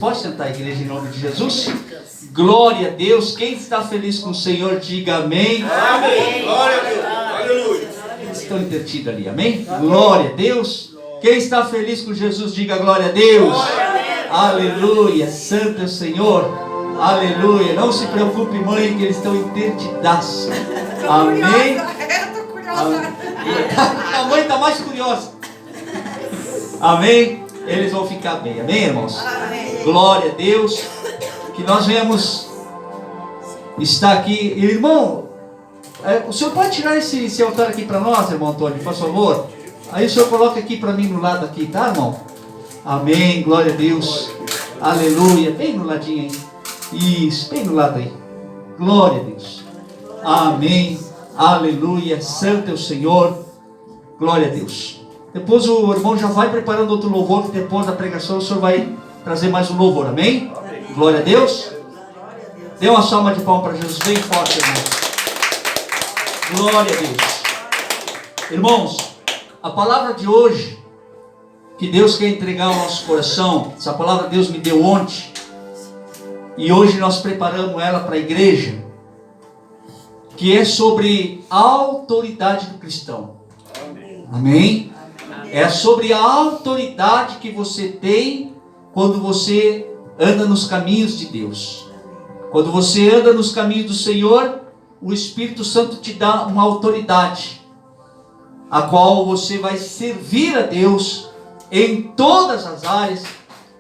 Pode sentar, igreja, em nome de Jesus. Glória a Deus. Quem está feliz com o Senhor, diga amém. Amém. Glória a Deus. Aleluia. Estão entretidos ali, amém? Glória a Deus. Quem está feliz com Jesus, diga glória a Deus. Aleluia. Santo é o Senhor. Aleluia. Não se preocupe, mãe, que eles estão intertidaços. Amém. Eu tô curiosa. A mãe está mais curiosa. Amém. Eles vão ficar bem, amém, irmãos? Amém. Glória a Deus. Que nós venhamos estar aqui. Irmão, o senhor pode tirar esse altar aqui para nós, irmão Antônio, por favor? Aí o senhor coloca aqui para mim no lado aqui, tá, irmão? Amém, glória a Deus. Aleluia, bem no ladinho aí. Isso, bem no lado aí. Glória a Deus. Amém, aleluia, santo é o Senhor. Glória a Deus. Depois o irmão já vai preparando outro louvor, que depois da pregação o senhor vai trazer mais um louvor, amém? Glória a Deus. Dê uma salva de palmas para Jesus bem forte, irmãos. Glória a Deus. Irmãos, a palavra de hoje, que Deus quer entregar ao nosso coração, essa palavra Deus me deu ontem, e hoje nós preparamos ela para a igreja, que é sobre a autoridade do cristão. Amém? É sobre a autoridade que você tem quando você anda nos caminhos de Deus. Quando você anda nos caminhos do Senhor, o Espírito Santo te dá uma autoridade, a qual você vai servir a Deus em todas as áreas,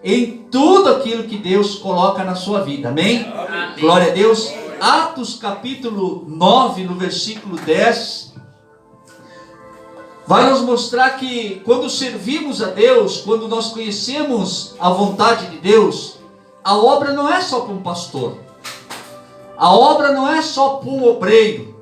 em tudo aquilo que Deus coloca na sua vida. Amém? Amém. Glória a Deus. Atos capítulo 9, no versículo 10... vai nos mostrar que quando servimos a Deus, quando nós conhecemos a vontade de Deus, a obra não é só para um pastor, a obra não é só para um obreiro,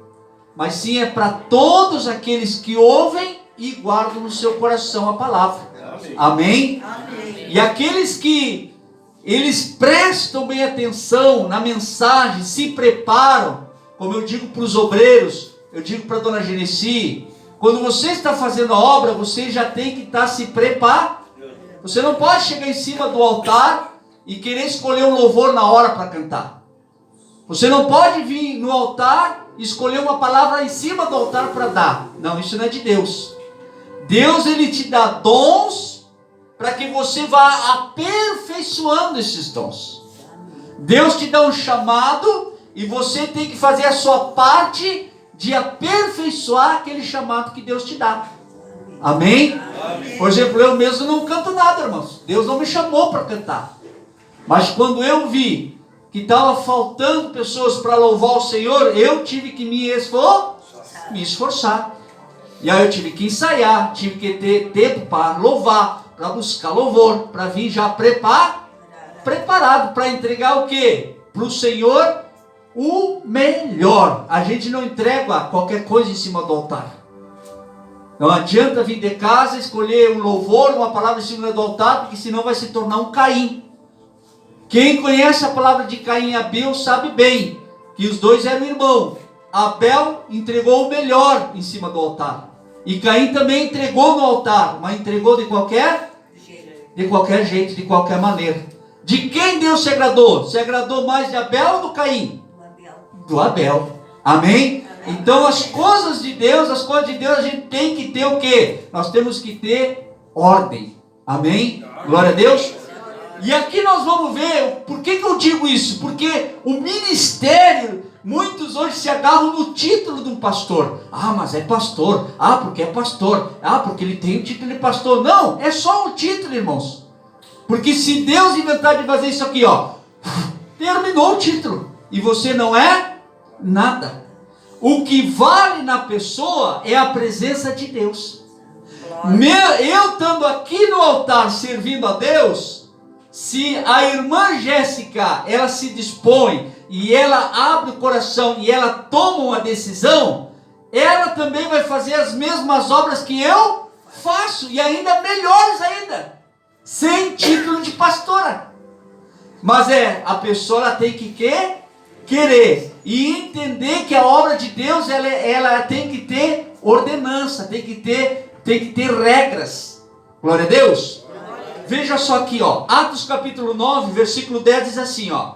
mas sim é para todos aqueles que ouvem e guardam no seu coração a palavra. Amém? Amém? E aqueles que eles prestam bem atenção na mensagem, se preparam, como eu digo para os obreiros, eu digo para a dona Genesi, quando você está fazendo a obra, você já tem que estar se preparando. Você não pode chegar em cima do altar e querer escolher um louvor na hora para cantar. Você não pode vir no altar e escolher uma palavra em cima do altar para dar. Não, isso não é de Deus. Deus, ele te dá dons para que você vá aperfeiçoando esses dons. Deus te dá um chamado e você tem que fazer a sua parte de aperfeiçoar aquele chamado que Deus te dá. Amém? Amém? Por exemplo, eu mesmo não canto nada, irmãos. Deus não me chamou para cantar. Mas quando eu vi que estava faltando pessoas para louvar o Senhor, eu tive que me esforçar. E aí eu tive que ensaiar, tive que ter tempo para louvar, para buscar louvor, para vir já preparado para entregar o quê? Para o Senhor o melhor. A gente não entrega qualquer coisa em cima do altar. Não adianta vir de casa, escolher um louvor, uma palavra em cima do altar, porque senão vai se tornar um Caim. Quem conhece a palavra de Caim e Abel sabe bem que os dois eram irmãos. Abel entregou o melhor em cima do altar. E Caim também entregou no altar, mas entregou de qualquer jeito, de qualquer maneira. De quem Deus se agradou? Se agradou mais de Abel ou do Caim? Do Abel. Amém? Então as coisas de Deus a gente tem que ter o quê? Nós temos que ter ordem. Amém? Glória a Deus. E aqui nós vamos ver, por que eu digo isso? Porque o ministério, muitos hoje se agarram no título de um pastor. Ah, mas é pastor. Ah, porque é pastor. Ah, porque ele tem o título de pastor. Não, é só um título, irmãos. Porque se Deus inventar de fazer isso aqui, ó, terminou o título. E você não é nada. O que vale na pessoa é a presença de Deus. Eu estando aqui no altar servindo a Deus, se a irmã Jéssica, ela se dispõe e ela abre o coração e ela toma uma decisão, ela também vai fazer as mesmas obras que eu faço e ainda melhores ainda, sem título de pastora. Mas a pessoa ela tem que querer e entender que a obra de Deus ela tem que ter ordenança, tem que ter regras. Glória a Deus. Veja só aqui, ó, Atos capítulo 9, versículo 10 diz assim, ó: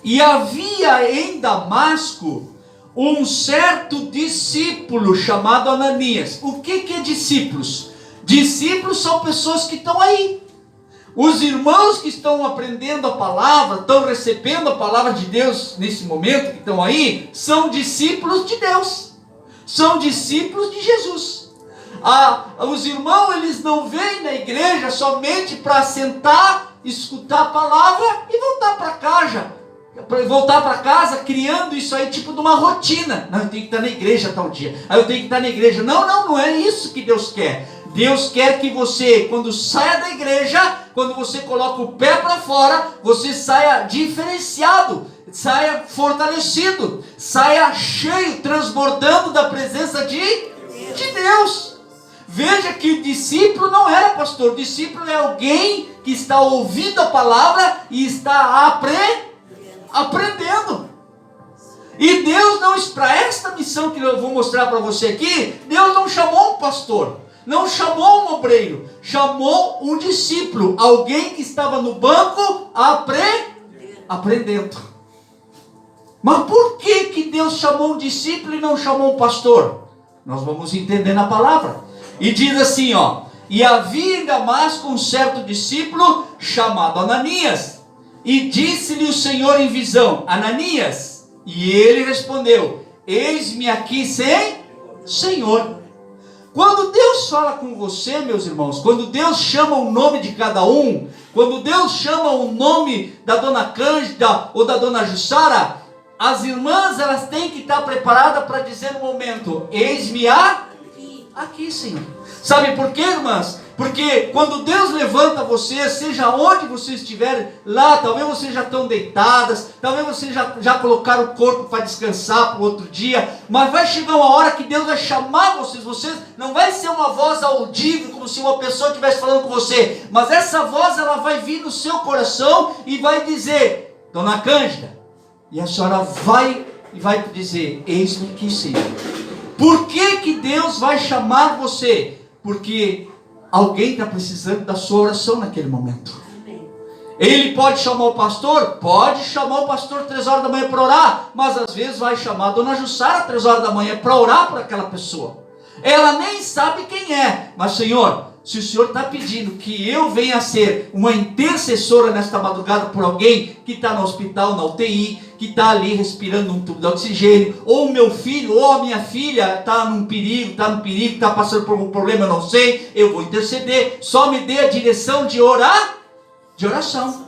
e havia em Damasco um certo discípulo chamado Ananias. O que é discípulos? Discípulos são pessoas que estão aí. Os irmãos que estão aprendendo a palavra, estão recebendo a palavra de Deus nesse momento, que estão aí, são discípulos de Deus. São discípulos de Jesus. Os irmãos, eles não vêm na igreja somente para sentar, escutar a palavra e voltar para casa, criando isso aí tipo de uma rotina. Não, eu tenho que estar na igreja tal dia. Aí eu tenho que estar na igreja. Não é isso que Deus quer. Deus quer que você, quando saia da igreja, quando você coloca o pé para fora, você saia diferenciado, saia fortalecido, saia cheio, transbordando da presença de Deus. Veja que o discípulo não era pastor. O discípulo é alguém que está ouvindo a palavra e está aprendendo. E Deus não, para esta missão que eu vou mostrar para você aqui, Deus não chamou um pastor, não chamou um obreiro, chamou um discípulo, alguém que estava no banco aprendendo. Mas por que Deus chamou um discípulo e não chamou um pastor? Nós vamos entender na palavra. E diz assim, ó: e havia em Damasco um certo discípulo chamado Ananias, e disse-lhe o Senhor em visão: Ananias. E ele respondeu: eis-me aqui, Senhor. Quando Deus fala com você, meus irmãos, quando Deus chama o nome de cada um, quando Deus chama o nome da dona Cândida ou da dona Jussara, as irmãs, elas têm que estar preparadas para dizer no momento: eis-me aqui, Senhor. Sabe por quê, irmãs? Porque quando Deus levanta você, seja onde você estiver lá, talvez vocês já estão deitadas, talvez vocês já colocaram o corpo para descansar para o outro dia, mas vai chegar uma hora que Deus vai chamar vocês não vai ser uma voz audível, como se uma pessoa estivesse falando com você, mas essa voz, ela vai vir no seu coração e vai dizer: dona Cândida, e a senhora vai dizer: eis-me aqui, Senhor. Por que Deus vai chamar você? Porque alguém está precisando da sua oração naquele momento. Ele pode chamar o pastor? Pode chamar o pastor 3 horas da manhã para orar, mas às vezes vai chamar a dona Jussara 3 horas da manhã para orar por aquela pessoa. Ela nem sabe quem é, mas Senhor, se o Senhor está pedindo que eu venha ser uma intercessora nesta madrugada por alguém que está no hospital, na UTI, que está ali respirando um tubo de oxigênio, ou o meu filho, ou a minha filha está num perigo, está passando por um problema, eu não sei, eu vou interceder, só me dê a direção de oração.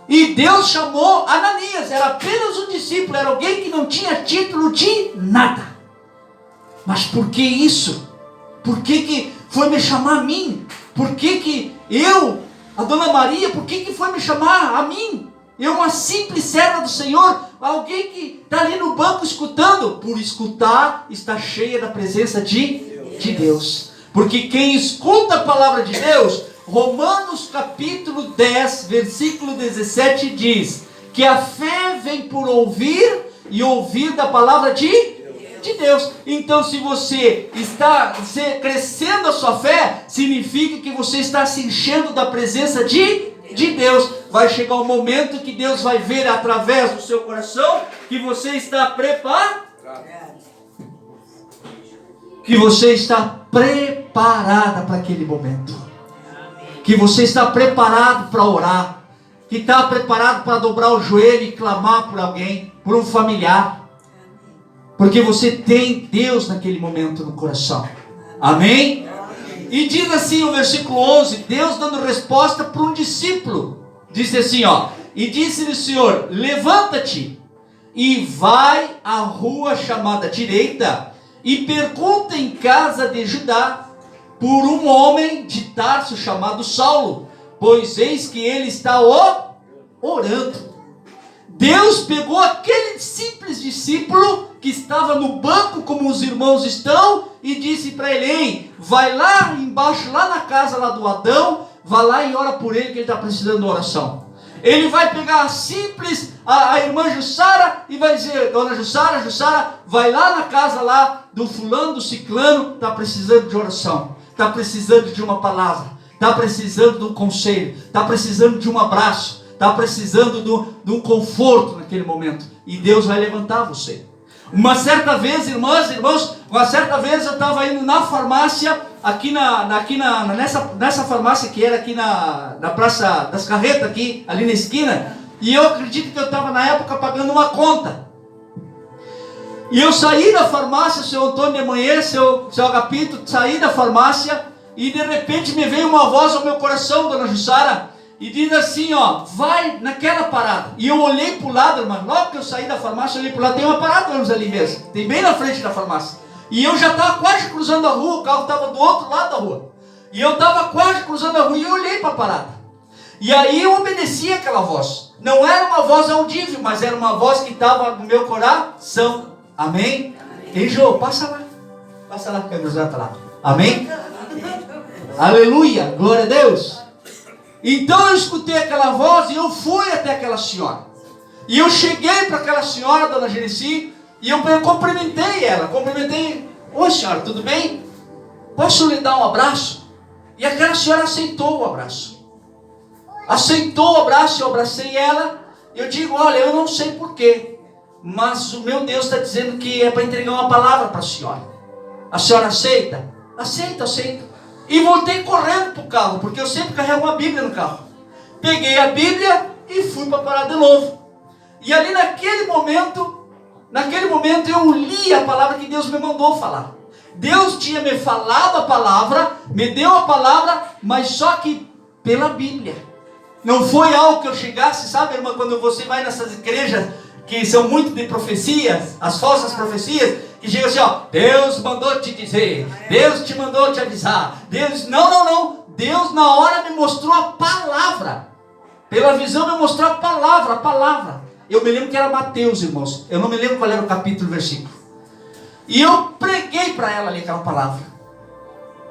E Deus chamou Ananias, era apenas um discípulo, era alguém que não tinha título de nada. Mas por que isso? Por que foi me chamar a mim? Por que eu, a dona Maria, por que foi me chamar a mim? Eu, uma simples serva do Senhor, alguém que está ali no banco escutando. Por escutar, está cheia da presença de Deus. Porque quem escuta a palavra de Deus, Romanos capítulo 10, versículo 17 diz que a fé vem por ouvir e ouvir da palavra de Deus. Então, se você está crescendo a sua fé, significa que você está se enchendo da presença de Deus. Vai chegar um momento que Deus vai ver através do seu coração que você está preparado. Que você está preparada para aquele momento. Que você está preparado para orar. Que está preparado para dobrar o joelho e clamar por alguém, por um familiar. Porque você tem Deus naquele momento no coração. Amém? E diz assim o versículo 11, Deus dando resposta para um discípulo. Diz assim, ó: e disse-lhe o Senhor: levanta-te e vai à rua chamada direita e pergunta em casa de Judá por um homem de Tarso chamado Saulo, pois eis que ele está orando. Deus pegou aquele simples discípulo que estava no banco como os irmãos estão e disse para ele: ei, vai lá embaixo, lá na casa lá do Adão, vai lá e ora por ele que ele está precisando de oração. Ele vai pegar a irmã Jussara e vai dizer: dona Jussara, vai lá na casa lá do fulano, do ciclano, está precisando de oração, está precisando de uma palavra, está precisando de um conselho, está precisando de um abraço, está precisando de um conforto naquele momento. E Deus vai levantar você. Uma certa vez, irmãs e irmãos, uma certa vez eu estava indo na farmácia, nessa farmácia que era aqui na Praça das Carretas, aqui, ali na esquina, e eu acredito que eu estava na época pagando uma conta. E eu saí da farmácia, seu Antônio de Manhã, seu Agapito, saí da farmácia, e de repente me veio uma voz ao meu coração, dona Jussara, e diz assim, ó, vai naquela parada. E eu olhei para o lado, irmão, logo que eu saí da farmácia, eu olhei para o lado, tem uma parada vamos ali mesmo, tem bem na frente da farmácia. E eu já estava quase cruzando a rua, o carro estava do outro lado da rua. E eu estava quase cruzando a rua e eu olhei para a parada. E aí eu obedeci aquela voz. Não era uma voz audível, mas era uma voz que estava no meu coração. Amém? Ei, Jô, passa lá que a cruzada está lá. Amém? Aleluia, glória a Deus. Então eu escutei aquela voz e eu fui até aquela senhora. E eu cheguei para aquela senhora, dona Genesi, e eu cumprimentei ela. Oi senhora, tudo bem? Posso lhe dar um abraço? E aquela senhora aceitou o abraço. Aceitou o abraço, eu abracei ela. Eu digo, olha, eu não sei porquê, mas o meu Deus está dizendo que é para entregar uma palavra para a senhora. A senhora aceita? Aceito. E voltei correndo para o carro, porque eu sempre carrego uma Bíblia no carro. Peguei a Bíblia e fui para parar de novo. E ali naquele momento eu li a palavra que Deus me mandou falar. Deus tinha me falado a palavra, me deu a palavra, mas só que pela Bíblia. Não foi algo que eu chegasse, sabe, irmã, quando você vai nessas igrejas que são muito de profecias, as falsas profecias, que chega assim, ó, Deus mandou te dizer, Deus te mandou te avisar, Deus, não, Deus na hora me mostrou a palavra, pela visão me mostrou a palavra, eu me lembro que era Mateus, irmãos, eu não me lembro qual era o capítulo e versículo, e eu preguei para ela ali aquela palavra,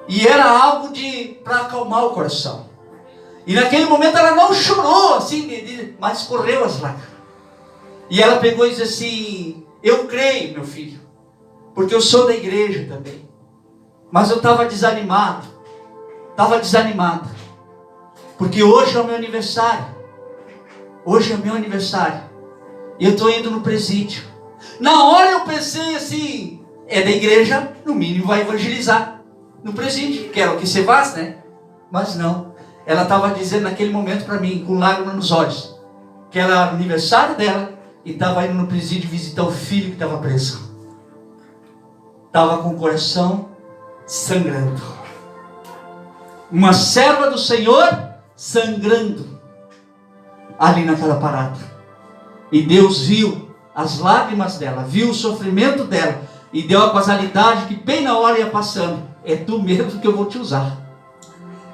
e era algo para acalmar o coração, e naquele momento ela não chorou assim, mas correu as lágrimas, e ela pegou e disse assim, eu creio, meu filho, porque eu sou da igreja também, mas eu estava desanimada, porque hoje é o meu aniversário, e eu estou indo no presídio. Na hora eu pensei assim, é da igreja, no mínimo vai evangelizar no presídio, que era o que você faz, né? Mas não, ela estava dizendo naquele momento para mim, com lágrimas nos olhos, que era o aniversário dela, e estava indo no presídio visitar o filho que estava preso. Estava com o coração sangrando. Uma serva do Senhor sangrando ali naquela parada. E Deus viu as lágrimas dela, viu o sofrimento dela e deu a causalidade que bem na hora ia passando. É tu mesmo que eu vou te usar.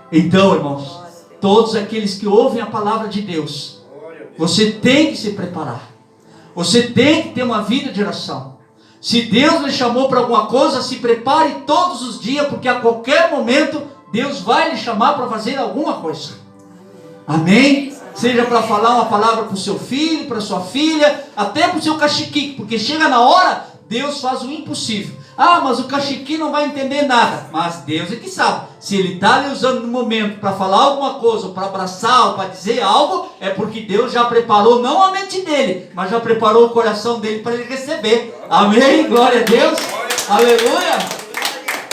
Então, irmãos, todos aqueles que ouvem a palavra de Deus, você tem que se preparar. Você tem que ter uma vida de oração. Se Deus lhe chamou para alguma coisa, se prepare todos os dias, porque a qualquer momento Deus vai lhe chamar para fazer alguma coisa. Amém? Seja para falar uma palavra para o seu filho, para a sua filha, até para o seu cachiquique, porque chega na hora, Deus faz o impossível. Ah, mas o cachique não vai entender nada. Mas Deus é que sabe. Se Ele está lhe usando no momento para falar alguma coisa, ou para abraçar, ou para dizer algo, é porque Deus já preparou, não a mente dele, mas já preparou o coração dele para ele receber. Amém? Glória a Deus. Aleluia.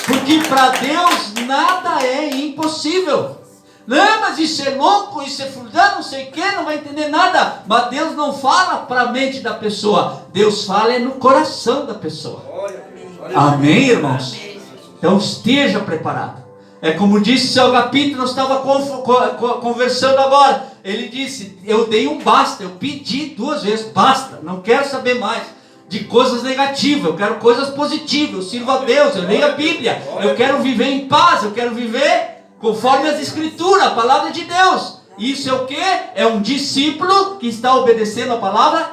Porque para Deus nada é impossível. Não, mas isso é louco, isso é fulano, não sei o que, não vai entender nada. Mas Deus não fala para a mente da pessoa. Deus fala no coração da pessoa. Amém, irmãos? Então esteja preparado. É como disse o seu Agapito, nós estávamos conversando agora. Ele disse, eu dei um basta, eu pedi 2 vezes, basta, não quero saber mais de coisas negativas, eu quero coisas positivas, eu sirvo a Deus, eu leio a Bíblia, eu quero viver em paz, eu quero viver conforme as Escrituras, a palavra de Deus. Isso é o que? É um discípulo que está obedecendo a palavra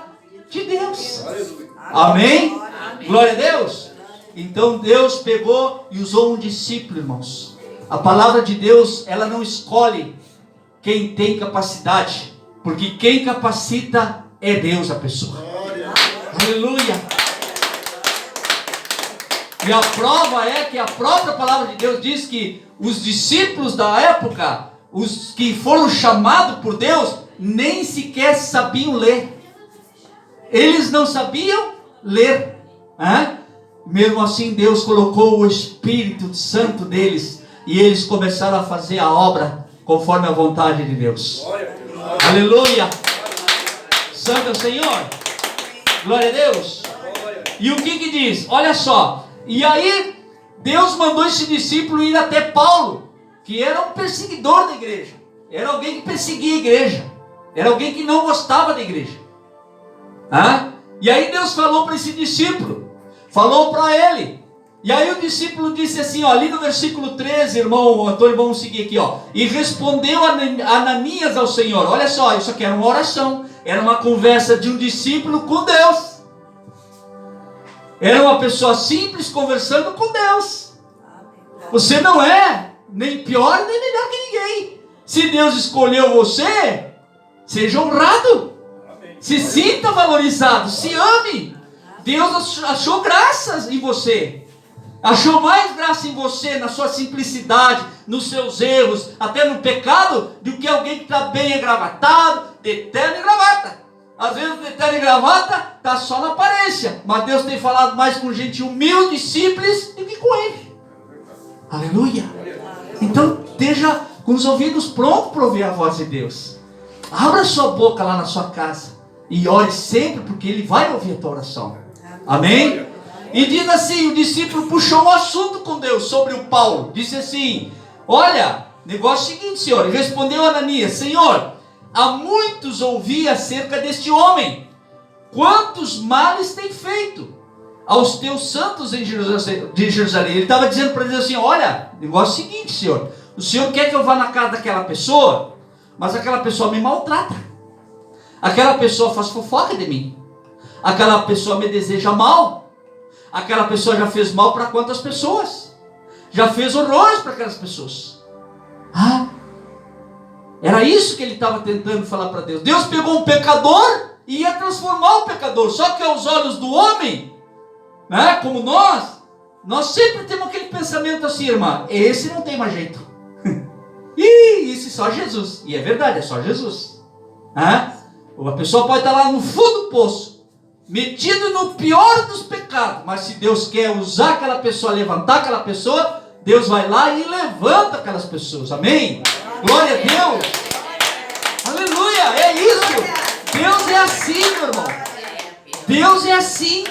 de Deus. Amém? Glória a Deus. Então Deus pegou e usou um discípulo, irmãos. A palavra de Deus, ela não escolhe quem tem capacidade, porque quem capacita é Deus, a pessoa. Aleluia. E a prova é que a própria palavra de Deus diz que os discípulos da época, os que foram chamados por Deus, nem sequer sabiam ler. Eles não sabiam ler. Mesmo assim, Deus colocou o Espírito Santo deles e eles começaram a fazer a obra conforme a vontade de Deus. Aleluia! Santo é o Senhor. Glória a Deus. E o que diz? Olha só. E aí, Deus mandou esse discípulo ir até Paulo, que era um perseguidor da igreja. Era alguém que perseguia a igreja. Era alguém que não gostava da igreja. E aí Deus falou para esse discípulo. Falou para ele. E aí o discípulo disse assim, ó, ali no versículo 13, irmão Antônio, vamos seguir aqui, ó. E respondeu Ananias ao Senhor. Olha só, isso aqui era uma oração. Era uma conversa de um discípulo com Deus. Era uma pessoa simples conversando com Deus. Você não é nem pior nem melhor que ninguém. Se Deus escolheu você, seja honrado. Se sinta valorizado, se ame. Deus achou graças em você. Achou mais graça em você, na sua simplicidade, nos seus erros, até no pecado, do que alguém que está bem engravatado, de terno e gravata. Às vezes o de terno e gravata está só na aparência, mas Deus tem falado mais com gente humilde e simples do que com ele. Aleluia! Então esteja com os ouvidos prontos para ouvir a voz de Deus. Abra sua boca lá na sua casa e ore sempre, porque Ele vai ouvir a tua oração. Amém? E diz assim, o discípulo puxou um assunto com Deus sobre o Paulo. Disse assim, olha, negócio seguinte, Senhor. E respondeu Ananias, Senhor, há muitos ouvi acerca deste homem. Quantos males tem feito aos teus santos de Jerusalém? Ele estava dizendo para Deus assim, olha, negócio seguinte, Senhor. O Senhor quer que eu vá na casa daquela pessoa, mas aquela pessoa me maltrata. Aquela pessoa faz fofoca de mim. Aquela pessoa me deseja mal. Aquela pessoa já fez mal para quantas pessoas? Já fez horrores para aquelas pessoas. Era isso que ele estava tentando falar para Deus. Deus pegou um pecador e ia transformar o pecador. Só que aos olhos do homem, como nós sempre temos aquele pensamento assim, irmã, esse não tem mais jeito. Esse só Jesus. E é verdade, é só Jesus. Uma pessoa pode estar lá no fundo do poço, metido no pior dos pecados, mas se Deus quer usar aquela pessoa, levantar aquela pessoa, Deus vai lá e levanta aquelas pessoas. Amém? Glória a Deus. Aleluia, é isso. Deus é assim, meu irmão. Deus é assim.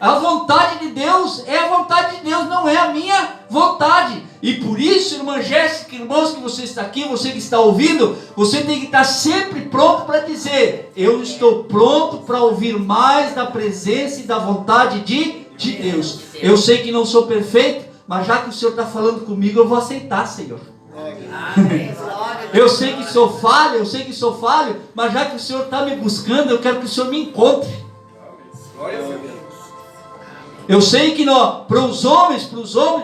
A vontade de Deus é a vontade de Deus, não é a minha vontade. E por isso, irmã Jéssica, irmãos, que você está aqui, você que está ouvindo, você tem que estar sempre pronto para dizer, eu estou pronto para ouvir mais da presença e da vontade de Deus. Eu sei que não sou perfeito, mas já que o Senhor está falando comigo, eu vou aceitar, Senhor. Eu sei que sou falho, mas já que o Senhor está me buscando, eu quero que o Senhor me encontre. Eu sei que para os homens,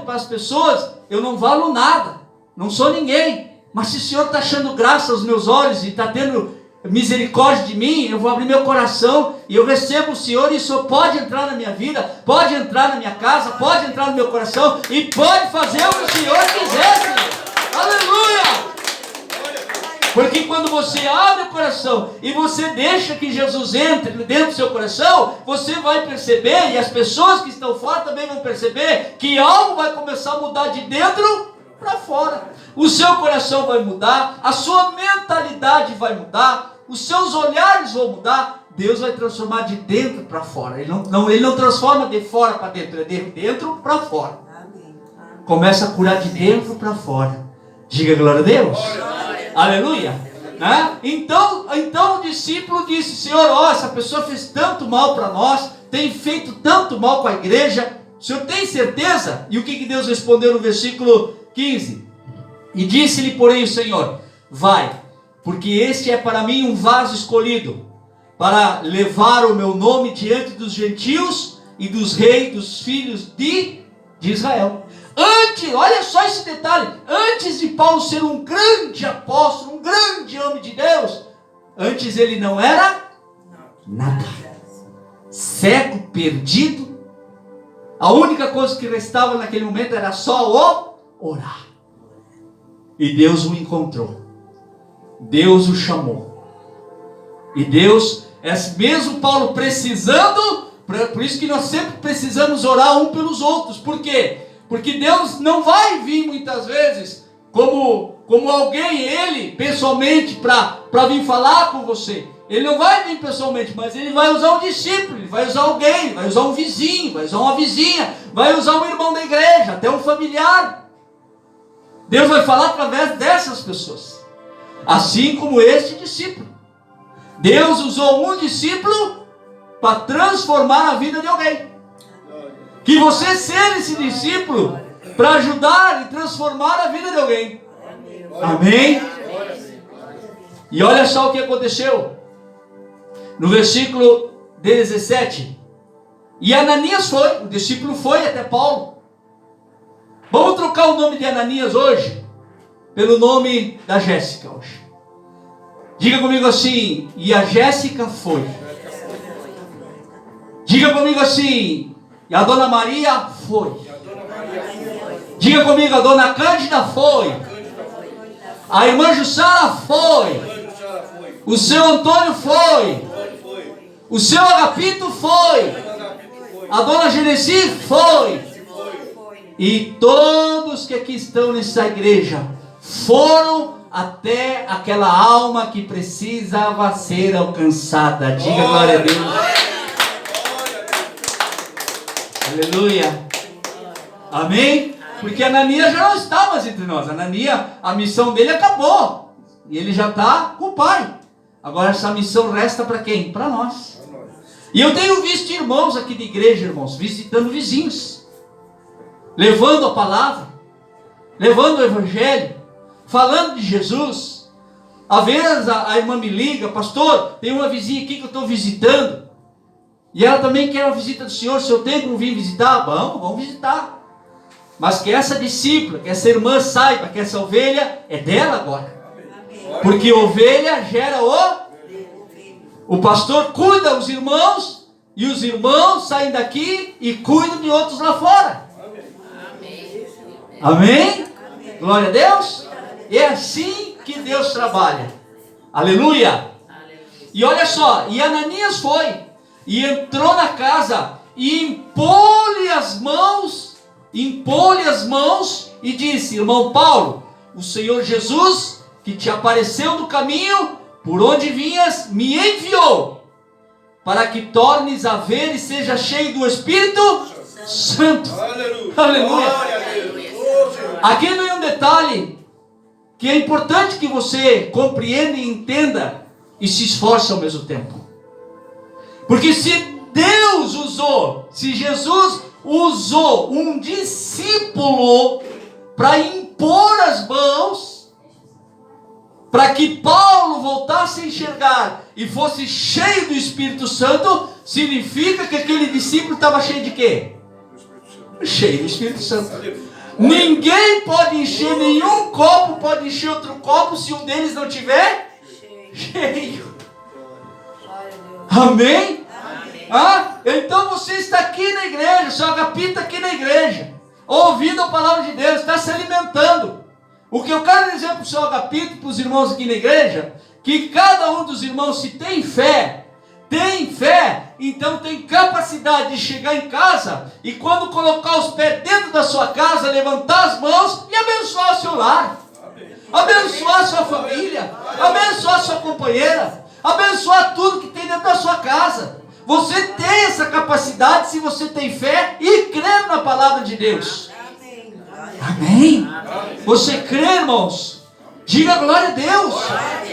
para as pessoas, eu não valo nada, não sou ninguém. Mas se o Senhor está achando graça aos meus olhos e está tendo misericórdia de mim, eu vou abrir meu coração e eu recebo o Senhor, e o Senhor pode entrar na minha vida, pode entrar na minha casa, pode entrar no meu coração e pode fazer o que o Senhor quiser, Senhor. Aleluia! Porque quando você abre o coração e você deixa que Jesus entre dentro do seu coração, você vai perceber, e as pessoas que estão fora também vão perceber, que algo vai começar a mudar de dentro para fora. O seu coração vai mudar, a sua mentalidade vai mudar, os seus olhares vão mudar. Deus vai transformar de dentro para fora. Ele não transforma de fora para dentro, é de dentro para fora. Começa a curar de dentro para fora. Diga glória a Deus. Aleluia. Então o discípulo disse, Senhor, essa pessoa fez tanto mal para nós, tem feito tanto mal com a igreja, o Senhor tem certeza? E o que Deus respondeu no versículo 15? E disse-lhe, porém, o Senhor, vai, porque este é para mim um vaso escolhido, para levar o meu nome diante dos gentios e dos reis dos filhos de Israel. Antes, olha só esse detalhe, antes de Paulo ser um grande apóstolo, um grande homem de Deus, antes ele não era nada. Cego, perdido, A única coisa que restava naquele momento era só o orar. E Deus o encontrou. Deus o chamou. E Deus, mesmo Paulo precisando, por isso que nós sempre precisamos orar um pelos outros. Por quê? Porque Deus não vai vir muitas vezes como alguém, Ele, pessoalmente, para vir falar com você. Ele não vai vir pessoalmente, mas Ele vai usar um discípulo, Ele vai usar alguém, vai usar um vizinho, vai usar uma vizinha, vai usar um irmão da igreja, até um familiar. Deus vai falar através dessas pessoas. Assim como este discípulo. Deus usou um discípulo para transformar a vida de alguém. Que você seja esse discípulo para ajudar e transformar a vida de alguém. Amém? E olha só o que aconteceu. No versículo 17. E Ananias foi, o discípulo foi até Paulo. Vamos trocar o nome de Ananias hoje pelo nome da Jéssica hoje. Diga comigo assim: e a Jéssica foi. Diga comigo assim: e a Dona Maria foi. Diga comigo: a Dona Cândida foi. A irmã Jussara foi. O seu Antônio foi. O seu Agapito foi. A Dona Genesi foi. E todos que aqui estão nessa igreja foram até aquela alma que precisava ser alcançada. Diga glória a Deus. Aleluia. Amém? Porque Ananias já não está mais entre nós. Ananias, a missão dele acabou. E ele já está com o Pai. Agora essa missão resta para quem? Para nós. E eu tenho visto irmãos aqui de igreja, irmãos, visitando vizinhos. Levando a palavra. Levando o evangelho. Falando de Jesus. Às vezes a irmã me liga: pastor, tem uma vizinha aqui que eu estou visitando. E ela também quer a visita do Senhor. Se eu tenho como vir visitar, vamos visitar. Mas que essa discípula, que essa irmã saiba que essa ovelha é dela agora. Porque ovelha gera o pastor cuida dos irmãos, e os irmãos saem daqui e cuidam de outros lá fora. Amém? Glória a Deus. É assim que Deus trabalha. Aleluia. E olha só, e Ananias foi e entrou na casa e impôs-lhe as mãos e disse: irmão Paulo, o Senhor Jesus, que te apareceu no caminho por onde vinhas, me enviou para que tornes a ver e seja cheio do Espírito Santo. Aleluia. Aleluia. Aqui vem um detalhe que é importante que você compreenda e entenda e se esforce ao mesmo tempo. Porque se Deus usou, se Jesus usou um discípulo para impor as mãos, para que Paulo voltasse a enxergar e fosse cheio do Espírito Santo, significa que aquele discípulo estava cheio de quê? Cheio do Espírito Santo. Ninguém pode encher, nenhum copo pode encher outro copo se um deles não tiver cheio. Amém? Então você está aqui na igreja, seu Agapito aqui na igreja, ouvindo a palavra de Deus, está se alimentando. O que eu quero dizer para o seu Agapito e para os irmãos aqui na igreja, que cada um dos irmãos, se tem fé, então tem capacidade de chegar em casa e quando colocar os pés dentro da sua casa, levantar as mãos e abençoar o seu lar, abençoar a sua família, abençoar a sua companheira, abençoar tudo que tem dentro da sua casa. Você tem essa capacidade se você tem fé e crê na palavra de Deus. Amém? Você crê, irmãos? Diga glória a Deus.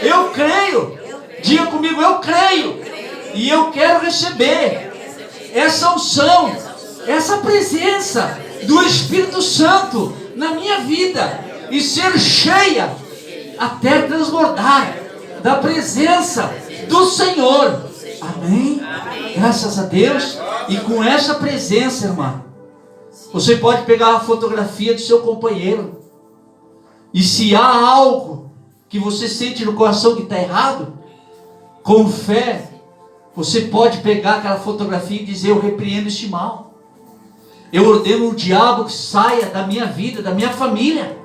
Eu creio. Diga comigo: eu creio. E eu quero receber essa unção, essa presença do Espírito Santo na minha vida e ser cheia até transbordar da presença do Senhor. Amém? Graças a Deus. E com essa presença, irmã, você pode pegar a fotografia do seu companheiro e se há algo que você sente no coração que está errado, com fé, você pode pegar aquela fotografia e dizer: eu repreendo este mal. Eu ordeno o diabo que saia da minha vida, da minha família.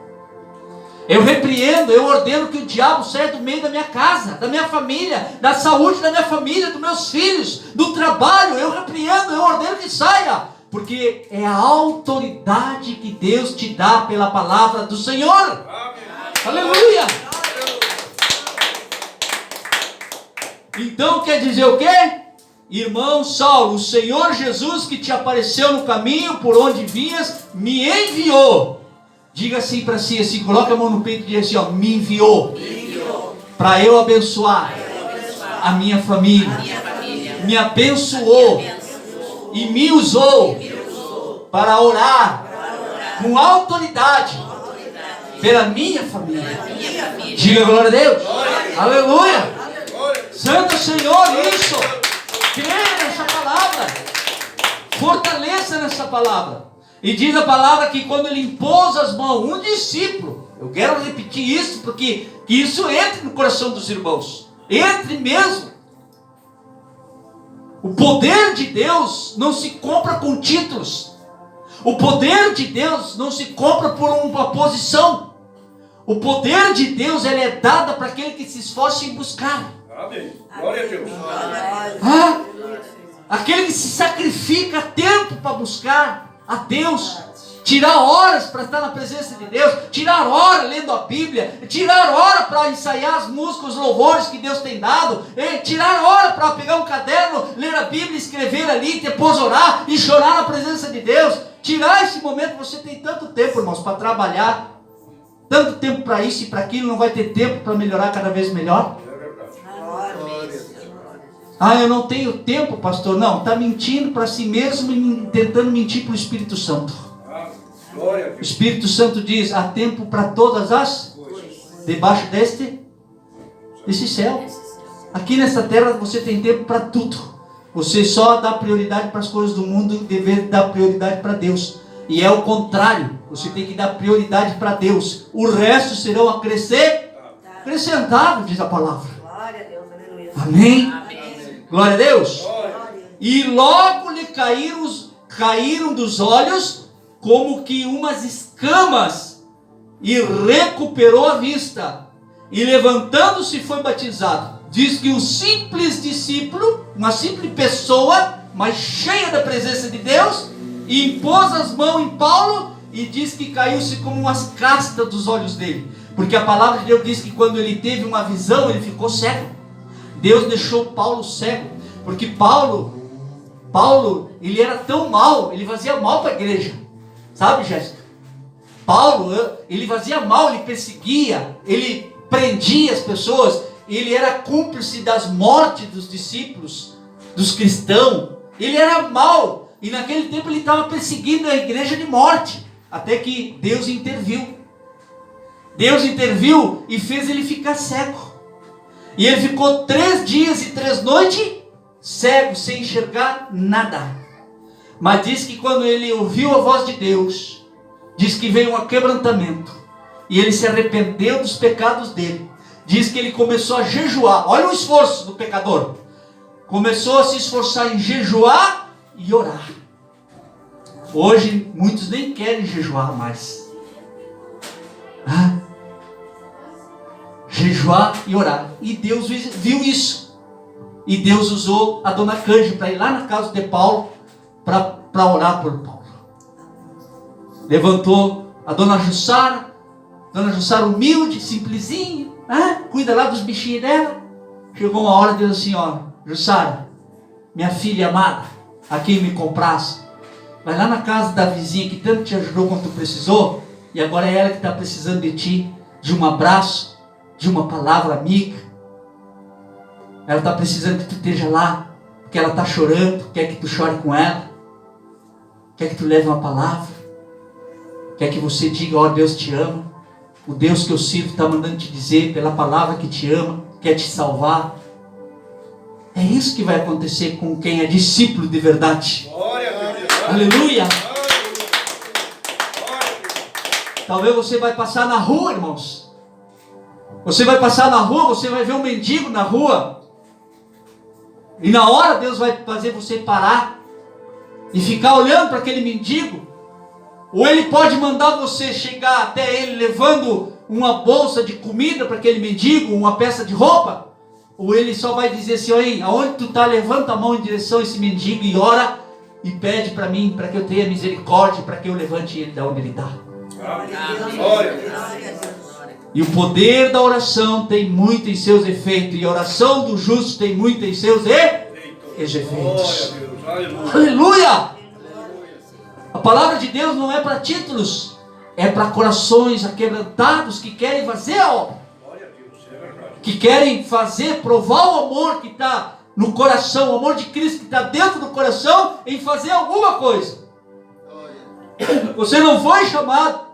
Eu repreendo, eu ordeno que o diabo saia do meio da minha casa, da minha família, da saúde da minha família, dos meus filhos, do trabalho. Eu repreendo, eu ordeno que saia. Porque é a autoridade que Deus te dá pela palavra do Senhor. Amém. Aleluia! Então quer dizer o quê? Irmão Saulo, o Senhor Jesus que te apareceu no caminho por onde vinhas, me enviou. Diga assim para si, assim, coloca a mão no peito e diz assim, ó, me enviou. Para eu abençoar a minha família. Me abençoou. E me usou para orar com autoridade pela minha família. Diga glória a Deus. Aleluia. Santo Senhor, isso. Creia nessa palavra. Fortaleça nessa palavra. E diz a palavra que quando ele impôs as mãos, um discípulo, eu quero repetir isso porque que isso entre no coração dos irmãos. Entre mesmo. O poder de Deus não se compra com títulos. O poder de Deus não se compra por uma posição. O poder de Deus ele é dado para aquele que se esforça em buscar. Amém. Glória a Deus. Aquele que se sacrifica tempo para buscar a Deus. Tirar horas para estar na presença de Deus. Tirar hora lendo a Bíblia. Tirar hora para ensaiar as músicas, os louvores que Deus tem dado. Tirar hora para pegar um caderno, ler a Bíblia, escrever ali, depois orar e chorar na presença de Deus. Tirar esse momento, você tem tanto tempo, irmãos, para trabalhar. Tanto tempo para isso e para aquilo, não vai ter tempo para melhorar cada vez melhor. Eu não tenho tempo, pastor. Não, está mentindo para si mesmo e tentando mentir para o Espírito Santo. O Espírito Santo diz, há tempo para todas as debaixo desse céu. Aqui nessa terra você tem tempo para tudo. Você só dá prioridade para as coisas do mundo e deve dar prioridade para Deus. E é o contrário. Você tem que dar prioridade para Deus. O resto serão acrescentados, diz a palavra. Glória a Deus, aleluia. Amém? Glória a Deus. E logo lhe caíram dos olhos como que umas escamas, e recuperou a vista, e levantando-se foi batizado. Diz que um simples discípulo, uma simples pessoa, mas cheia da presença de Deus, impôs as mãos em Paulo, e diz que caiu-se como umas castas dos olhos dele, porque a palavra de Deus diz que quando ele teve uma visão, ele ficou cego. Deus deixou Paulo cego, porque Paulo, ele era tão mal, ele fazia mal para a igreja. Sabe, Jéssica? Paulo, ele fazia mal, ele perseguia, ele prendia as pessoas, ele era cúmplice das mortes dos discípulos, dos cristãos. Ele era mal, e naquele tempo ele estava perseguindo a igreja de morte, até que Deus interviu. Deus interviu e fez ele ficar cego. E ele ficou 3 dias e 3 noites cego, sem enxergar nada. Mas diz que quando ele ouviu a voz de Deus, diz que veio um quebrantamento. E ele se arrependeu dos pecados dele. Diz que ele começou a jejuar. Olha o esforço do pecador. Começou a se esforçar em jejuar e orar. Hoje muitos nem querem jejuar mais. Jejuar e orar. E Deus viu isso. E Deus usou a dona Cândia para ir lá na casa de Paulo para orar por Paulo. Levantou a dona Jussara humilde, simplesinha, cuida lá dos bichinhos dela. Chegou uma hora, Deus assim, Jussara, minha filha amada, a quem me comprasse, vai lá na casa da vizinha que tanto te ajudou quando tu precisou, e agora é ela que está precisando de ti, de um abraço, de uma palavra amiga. Ela está precisando que tu esteja lá, porque ela está chorando, quer que tu chore com ela, quer que tu leve uma palavra, quer que você diga, Deus te ama, o Deus que eu sirvo está mandando te dizer pela palavra que te ama, quer te salvar. É isso que vai acontecer com quem é discípulo de verdade. Glória a Deus. Aleluia. Talvez você vai passar na rua, irmãos. Você vai passar na rua, você vai ver um mendigo na rua. E na hora Deus vai fazer você parar. e ficar olhando para aquele mendigo, ou ele pode mandar você chegar até ele levando uma bolsa de comida para aquele mendigo, uma peça de roupa, ou ele só vai dizer assim: oi, aonde tu está? Levanta a mão em direção a esse mendigo e ora e pede para mim, para que eu tenha misericórdia, para que eu levante ele da onde ele está. Glória a Deus. E o poder da oração tem muito em seus efeitos, e a oração do justo tem muito em seus efeitos. Glória a Deus. Aleluia. Aleluia! A palavra de Deus não é para títulos, é para corações aquebrantados que querem fazer a obra, Glória a Deus. É verdade. que querem fazer, provar o amor que está no coração, o amor de Cristo que está dentro do coração, em fazer alguma coisa. Você não foi chamado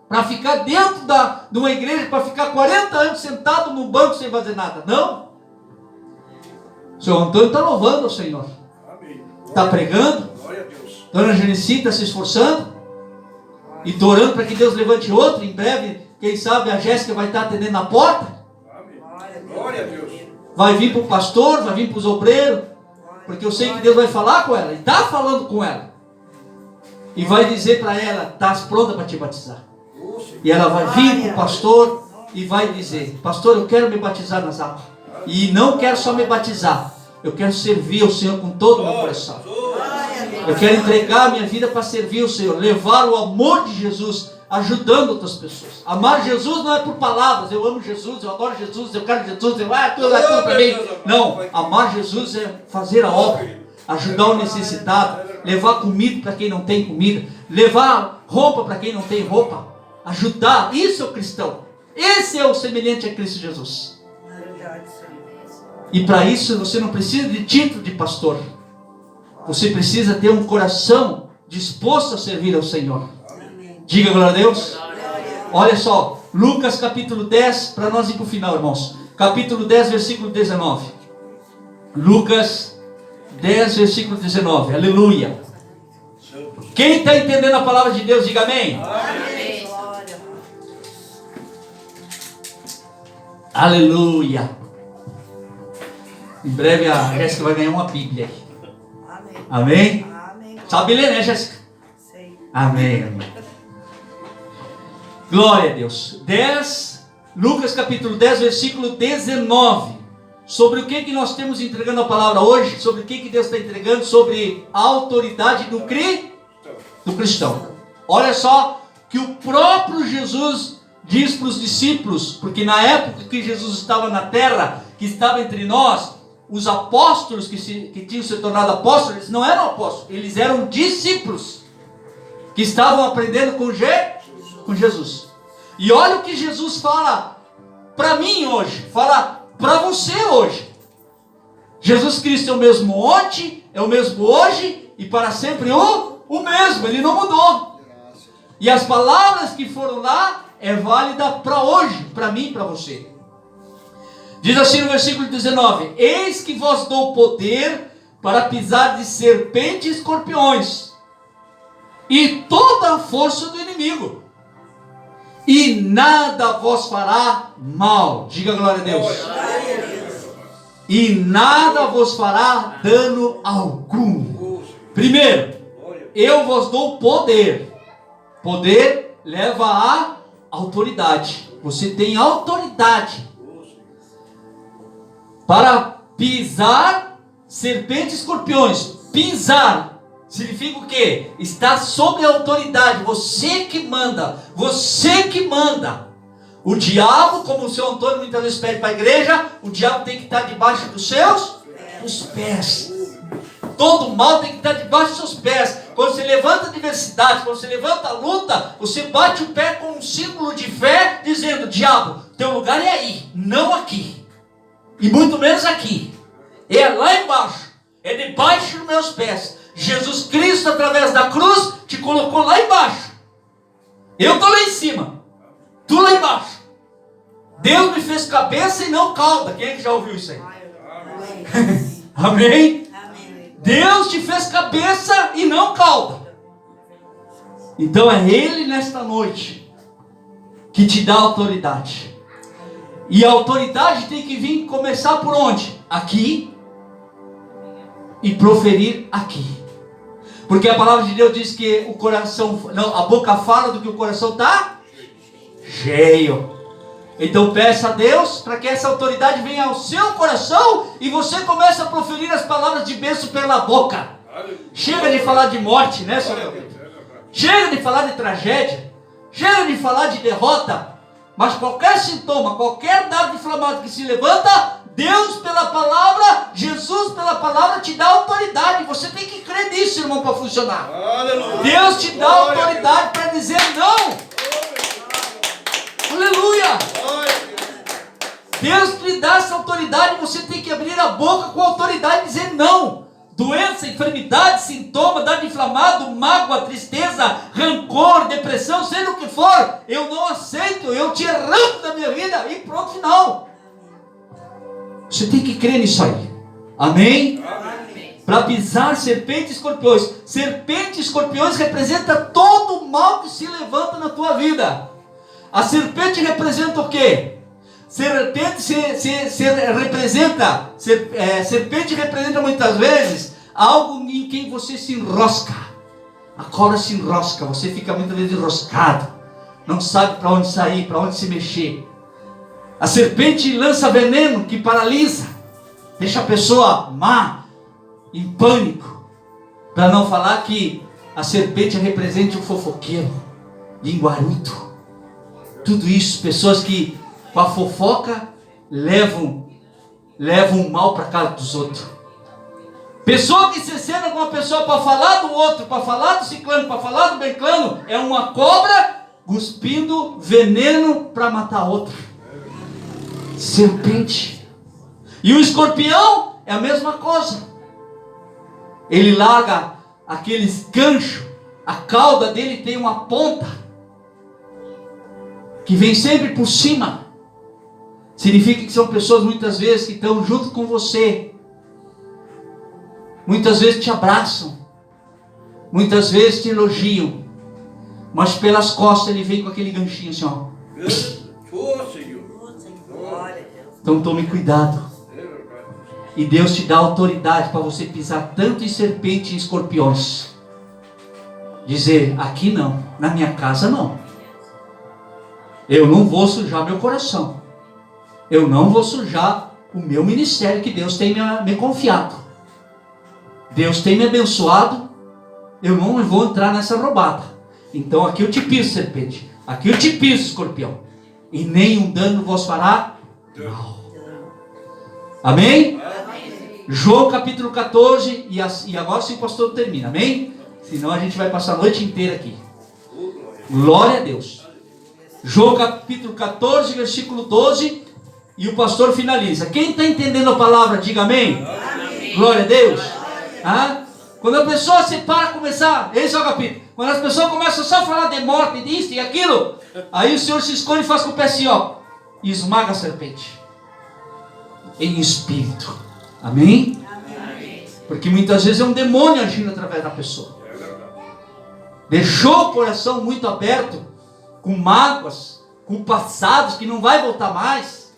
para ficar dentro de uma igreja, para ficar 40 anos sentado num banco sem fazer nada. Não. O senhor Antônio está louvando ao Senhor. Amém. Está pregando. Glória a Deus. Dona Genesi está se esforçando. E estou orando para que Deus levante outro. Em breve, quem sabe a Jéssica vai estar atendendo na porta. Amém. Glória a Deus. Vai vir para o pastor, vai vir para os obreiros. Porque eu sei que Deus vai falar com ela. E está falando com ela. E vai dizer para ela: estás pronta para te batizar. E ela vai vir para o pastor e vai dizer: pastor, eu quero me batizar nas águas. E não quero só me batizar, eu quero servir ao Senhor com todo o meu coração. Eu quero entregar a minha vida para servir o Senhor, levar o amor de Jesus, ajudando outras pessoas. Amar Jesus não é por palavras: eu amo Jesus, eu adoro Jesus, eu quero Jesus, tudo para mim. Não, amar Jesus é fazer a obra, ajudar o necessitado, levar comida para quem não tem comida, levar roupa para quem não tem roupa, ajudar. Isso é o cristão. Esse é o semelhante a Cristo Jesus. E para isso você não precisa de título de pastor. Você precisa ter um coração disposto a servir ao Senhor. Diga glória a Deus. Olha só, Lucas capítulo 10, para nós ir para o final, irmãos. Capítulo 10, versículo 19. Lucas 10, versículo 19. Aleluia. Quem está entendendo a palavra de Deus, diga amém. Amém. Aleluia. Em breve a Jéssica vai ganhar uma Bíblia. Amém? Amém. Sabe ler, né, Jéssica? Sei. Amém, amém. Glória a Deus. Lucas capítulo 10, versículo 19. Sobre o que nós temos entregando a palavra hoje? Sobre o que Deus está entregando? Sobre a autoridade do cristão. Olha só que o próprio Jesus diz para os discípulos, porque na época que Jesus estava na terra, que estava entre nós, os apóstolos que tinham se tornado apóstolos, eles não eram apóstolos, eles eram discípulos, que estavam aprendendo com Jesus. E olha o que Jesus fala para mim hoje, fala para você hoje. Jesus Cristo é o mesmo ontem, é o mesmo hoje e para sempre o mesmo, ele não mudou. E as palavras que foram lá é válida para hoje, para mim e para você. Diz assim no versículo 19: eis que vos dou poder para pisar de serpentes e escorpiões e toda a força do inimigo, e nada vos fará mal. Diga glória a Deus. E nada vos fará dano algum. Primeiro, eu vos dou poder. Poder leva a autoridade. Você tem autoridade para pisar serpentes e escorpiões. Pisar significa o quê? Está sob a autoridade. Você que manda. Você que manda. O diabo, como o seu Antônio muitas vezes pede para a igreja, o diabo tem que estar debaixo dos seus pés. Todo mal tem que estar debaixo dos seus pés. Quando você levanta a adversidade, quando você levanta a luta, você bate o pé com um símbolo de fé, dizendo: diabo, teu lugar é aí, não aqui. E muito menos aqui. É lá embaixo. É debaixo dos meus pés. Jesus Cristo, através da cruz, te colocou lá embaixo. Eu estou lá em cima. Tu lá embaixo. Deus me fez cabeça e não cauda. Quem é que já ouviu isso aí? Amém? Deus te fez cabeça e não cauda. Então é Ele nesta noite que te dá autoridade. E a autoridade tem que vir começar por onde? Aqui. E proferir aqui. Porque a palavra de Deus diz que o coração, não, a boca fala do que o coração está cheio. Então peça a Deus para que essa autoridade venha ao seu coração e você comece a proferir as palavras de bênção pela boca. Chega de falar de morte, né, Senhor? Chega de falar de tragédia. Chega de falar de derrota. Mas qualquer sintoma, qualquer dardo inflamado que se levanta, Deus pela palavra, Jesus pela palavra te dá autoridade. Você tem que crer nisso, irmão, para funcionar. Aleluia. Deus te dá autoridade para dizer não. Aleluia. Deus lhe dá essa autoridade. Você tem que abrir a boca com autoridade e dizer não. Doença, enfermidade, sintoma, dado inflamado, mágoa, tristeza, rancor, depressão, seja o que for, eu não aceito, eu te arranco da minha vida e pronto, final. Você tem que crer nisso aí. Amém? Para pisar serpentes e escorpiões. Serpentes e escorpiões representa todo o mal que se levanta na tua vida. A serpente representa o quê? Serpente representa muitas vezes algo em quem você se enrosca. A cobra se enrosca, você fica muitas vezes enroscado, não sabe para onde sair, para onde se mexer. A serpente lança veneno que paralisa, deixa a pessoa má, em pânico. Para não falar que a serpente representa o fofoqueiro, linguarudo. Tudo isso, pessoas que com a fofoca levam o mal para casa dos outros. Pessoa que se senta com uma pessoa para falar do outro, para falar do ciclano, para falar do beclano, é uma cobra cuspindo veneno para matar outra. Serpente. E o escorpião é a mesma coisa. Ele larga aqueles ganchos, a cauda dele tem uma ponta que vem sempre por cima. Significa que são pessoas muitas vezes que estão junto com você. Muitas vezes te abraçam. Muitas vezes te elogiam. Mas pelas costas ele vem com aquele ganchinho assim, ó. Então tome cuidado. E Deus te dá autoridade para você pisar tanto em serpente e em escorpiões. Dizer, aqui não, na minha casa não. Eu não vou sujar meu coração. Eu não vou sujar o meu ministério que Deus tem me confiado. Deus tem me abençoado. Eu não vou entrar nessa roubada. Então aqui eu te piso, serpente. Aqui eu te piso, escorpião. E nenhum dano vos fará mal. Amém? João capítulo 14. E agora sim o pastor termina. Amém? Senão a gente vai passar a noite inteira aqui. Glória a Deus. João capítulo 14, versículo 12. E o pastor finaliza. Quem está entendendo a palavra, diga amém. Amém. Glória a Deus. Ah? Quando a pessoa se para começar, esse é o capítulo. Quando as pessoas começam só a falar de morte, disso e aquilo, aí o Senhor se esconde e faz com o pé assim, ó, e esmaga a serpente. Em espírito. Amém? Amém? Porque muitas vezes é um demônio agindo através da pessoa. Deixou o coração muito aberto, com mágoas, com passados que não vai voltar mais.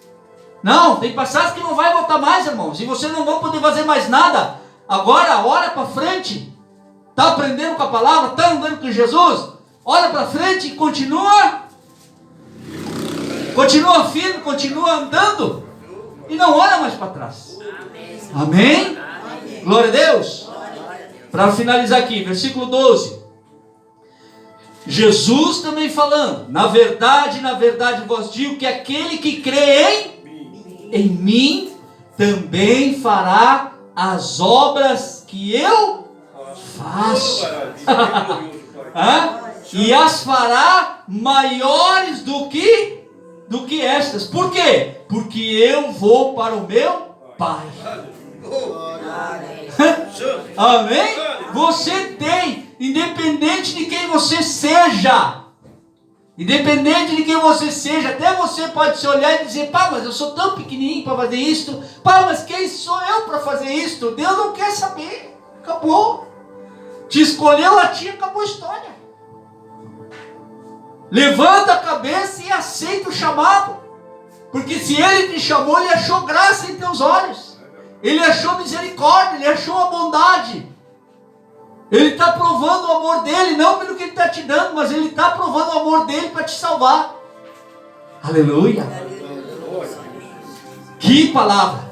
Não, tem passados que não vai voltar mais, irmãos. E você não vai poder fazer mais nada. Agora, olha para frente. Está aprendendo com a palavra? Está andando com Jesus? Olha para frente e continua. Continua firme, continua andando. E não olha mais para trás. Amém? Amém? Glória a Deus. Para finalizar aqui, versículo 12. Jesus também falando. Na verdade vos digo que aquele que crê em mim também fará as obras que eu faço. E as fará maiores do que estas. Por quê? Porque eu vou para o meu Pai. Amém? Você tem, independente de quem você seja. Independente de quem você seja, até você pode se olhar e dizer, pá, mas eu sou tão pequenininho para fazer isto. Pá, mas quem sou eu para fazer isto? Deus não quer saber. Acabou. Te escolheu a ti, acabou a história. Levanta a cabeça e aceita o chamado. Porque se Ele te chamou, Ele achou graça em teus olhos. Ele achou misericórdia, Ele achou a bondade. Ele está provando o amor dele, não pelo que ele está te dando, mas ele está provando o amor dele para te salvar. Aleluia. Que palavra.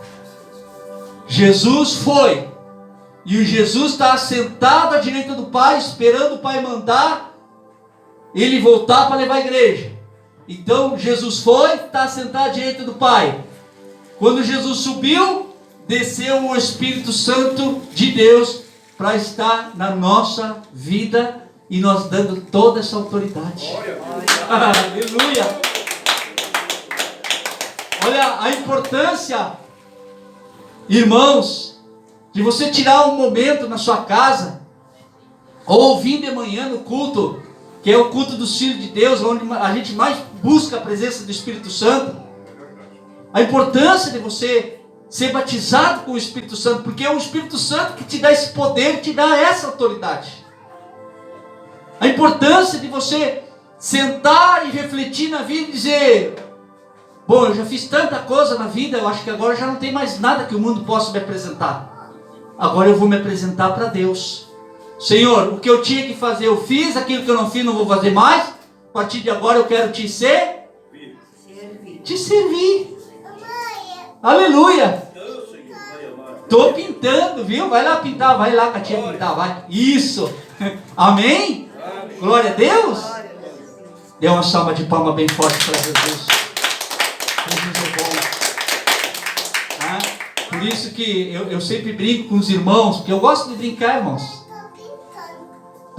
Jesus foi, e o Jesus está sentado à direita do Pai, esperando o Pai mandar ele voltar para levar a igreja. Então Jesus foi, está sentado à direita do Pai. Quando Jesus subiu, desceu o Espírito Santo de Deus para estar na nossa vida e nós dando toda essa autoridade. Aleluia! Olha a importância, irmãos, de você tirar um momento na sua casa, ou vir de manhã no culto, que é o culto dos filhos de Deus, onde a gente mais busca a presença do Espírito Santo. A importância de você ser batizado com o Espírito Santo, porque é o Espírito Santo que te dá esse poder, te dá essa autoridade. A importância de você sentar e refletir na vida e dizer: bom, eu já fiz tanta coisa na vida, eu acho que agora já não tem mais nada que o mundo possa me apresentar. Agora eu vou me apresentar para Deus. Senhor, o que eu tinha que fazer eu fiz, aquilo que eu não fiz não vou fazer mais. A partir de agora eu quero te servir. Aleluia. Estou pintando, viu? Vai lá pintar, vai lá, Catinha, pintar, vai. Isso. Amém? Glória a Deus. Dê uma salva de palma bem forte para Jesus. Jesus é bom. Por isso que eu sempre brinco com os irmãos, porque eu gosto de brincar, irmãos. O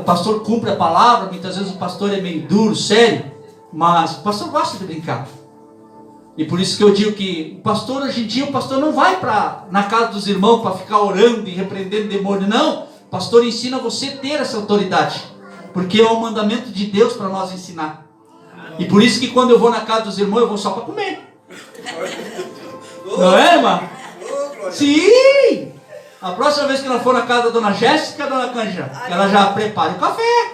pastor cumpre a palavra, muitas vezes o pastor é meio duro, sério, mas o pastor gosta de brincar. E por isso que eu digo que o pastor, hoje em dia, o pastor não vai na casa dos irmãos para ficar orando e repreendendo demônio, não. O pastor ensina você a ter essa autoridade, porque é um mandamento de Deus para nós ensinar. E por isso que quando eu vou na casa dos irmãos, eu vou só para comer. Não é, irmã? Sim! A próxima vez que ela for na casa da dona Jéssica, dona Canja, ela já prepara o café.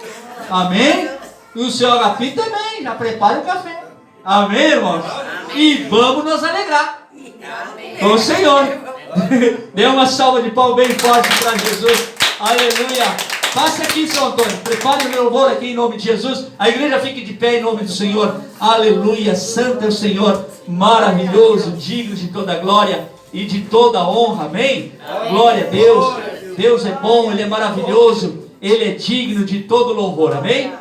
Amém? E o seu Agapi também, já prepara o café. Amém, irmãos? E vamos nos alegrar com o Senhor. Dê uma salva de palmas bem forte para Jesus. Aleluia. Passe aqui, São Antônio. Prepare o meu louvor aqui em nome de Jesus. A igreja fique de pé em nome do Senhor. Aleluia. Santo é o Senhor. Maravilhoso, digno de toda glória e de toda honra. Amém? Glória a Deus. Deus é bom, Ele é maravilhoso. Ele é digno de todo louvor. Amém?